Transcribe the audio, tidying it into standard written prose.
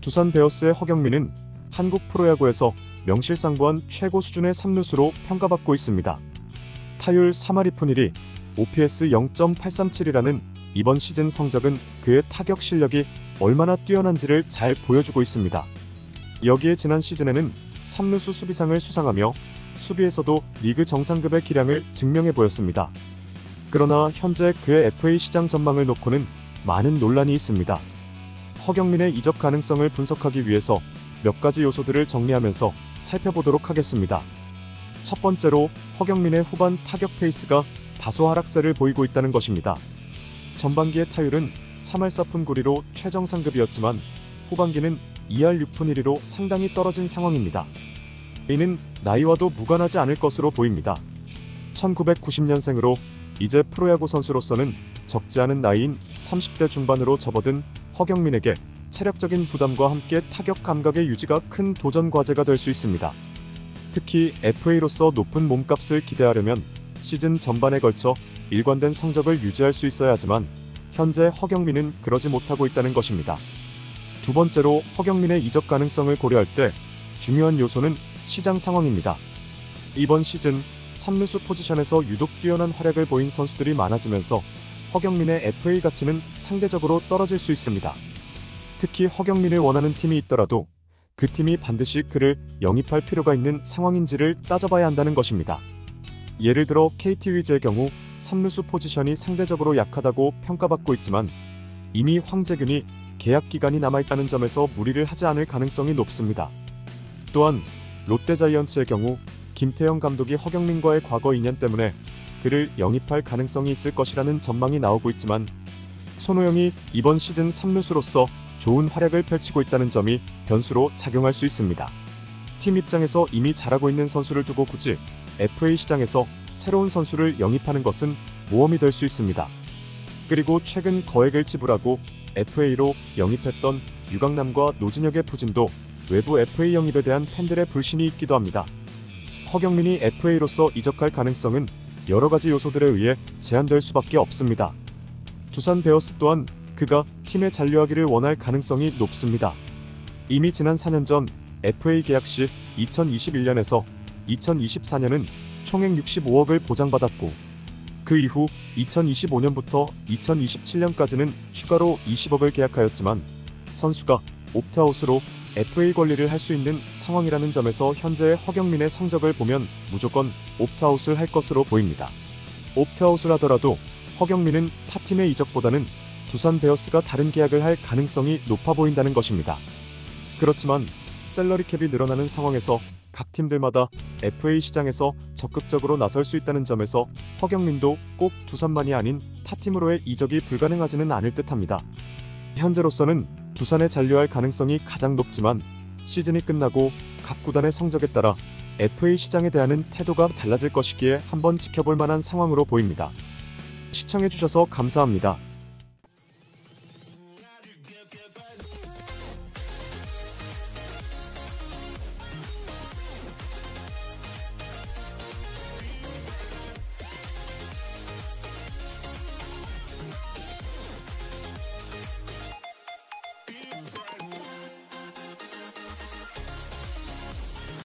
두산 베어스의 허경민은 한국 프로야구에서 명실상부한 최고 수준의 3루수로 평가받고 있습니다. 타율 3할 2푼 1리, OPS 0.837이라는 이번 시즌 성적은 그의 타격 실력이 얼마나 뛰어난지를 잘 보여주고 있습니다. 여기에 지난 시즌에는 3루수 수비상을 수상하며 수비에서도 리그 정상급의 기량을 증명해 보였습니다. 그러나 현재 그의 FA 시장 전망을 놓고는 많은 논란이 있습니다. 허경민의 이적 가능성을 분석하기 위해서 몇 가지 요소들을 정리하면서 살펴보도록 하겠습니다. 첫 번째로 허경민의 후반 타격 페이스가 다소 하락세를 보이고 있다는 것입니다. 전반기의 타율은 3할 4푼 9리로 최정상급이었지만 후반기는 2할 6푼 1리로 상당히 떨어진 상황입니다. 이는 나이와도 무관하지 않을 것으로 보입니다. 1990년생으로 이제 프로야구 선수로서는 적지 않은 나이인 30대 중반으로 접어든 허경민에게 체력적인 부담과 함께 타격 감각의 유지가 큰 도전 과제가 될 수 있습니다. 특히 FA로서 높은 몸값을 기대하려면 시즌 전반에 걸쳐 일관된 성적을 유지할 수 있어야 하지만 현재 허경민은 그러지 못하고 있다는 것입니다. 두 번째로 허경민의 이적 가능성을 고려할 때 중요한 요소는 시장 상황입니다. 이번 시즌 3루수 포지션에서 유독 뛰어난 활약을 보인 선수들이 많아지면서 허경민의 FA 가치는 상대적으로 떨어질 수 있습니다. 특히 허경민을 원하는 팀이 있더라도 그 팀이 반드시 그를 영입할 필요가 있는 상황인지를 따져봐야 한다는 것입니다. 예를 들어 KT 위즈의 경우 3루수 포지션이 상대적으로 약하다고 평가받고 있지만 이미 황재균이 계약 기간이 남아있다는 점에서 무리를 하지 않을 가능성이 높습니다. 또한 롯데자이언츠의 경우 김태형 감독이 허경민과의 과거 인연 때문에 그를 영입할 가능성이 있을 것이라는 전망이 나오고 있지만 손호영이 이번 시즌 3루수로서 좋은 활약을 펼치고 있다는 점이 변수로 작용할 수 있습니다. 팀 입장에서 이미 잘하고 있는 선수를 두고 굳이 FA 시장에서 새로운 선수를 영입하는 것은 모험이 될 수 있습니다. 그리고 최근 거액을 지불하고 FA로 영입했던 유강남과 노진혁의 부진도 외부 FA 영입에 대한 팬들의 불신이 있기도 합니다. 허경민이 FA로서 이적할 가능성은 여러 가지 요소들에 의해 제한될 수밖에 없습니다. 두산 베어스 또한 그가 팀에 잔류하기를 원할 가능성이 높습니다. 이미 지난 4년 전 FA 계약 시 2021년에서 2024년은 총액 65억을 보장받았고 그 이후 2025년부터 2027년까지는 추가로 20억을 계약하였지만 선수가 옵트아웃으로 FA 권리를 할 수 있는 상황이라는 점에서 현재의 허경민의 성적을 보면 무조건 옵트아웃을 할 것으로 보입니다. 옵트아웃을 하더라도 허경민은 타팀의 이적보다는 두산 베어스가 다른 계약을 할 가능성이 높아 보인다는 것입니다. 그렇지만 셀러리 캡이 늘어나는 상황에서 각 팀들마다 FA 시장에서 적극적으로 나설 수 있다는 점에서 허경민도 꼭 두산만이 아닌 타팀으로의 이적이 불가능하지는 않을 듯합니다. 현재로서는 두산에 잔류할 가능성이 가장 높지만 시즌이 끝나고 각 구단의 성적에 따라 FA 시장에 대한 태도가 달라질 것이기에 한번 지켜볼 만한 상황으로 보입니다. 시청해주셔서 감사합니다.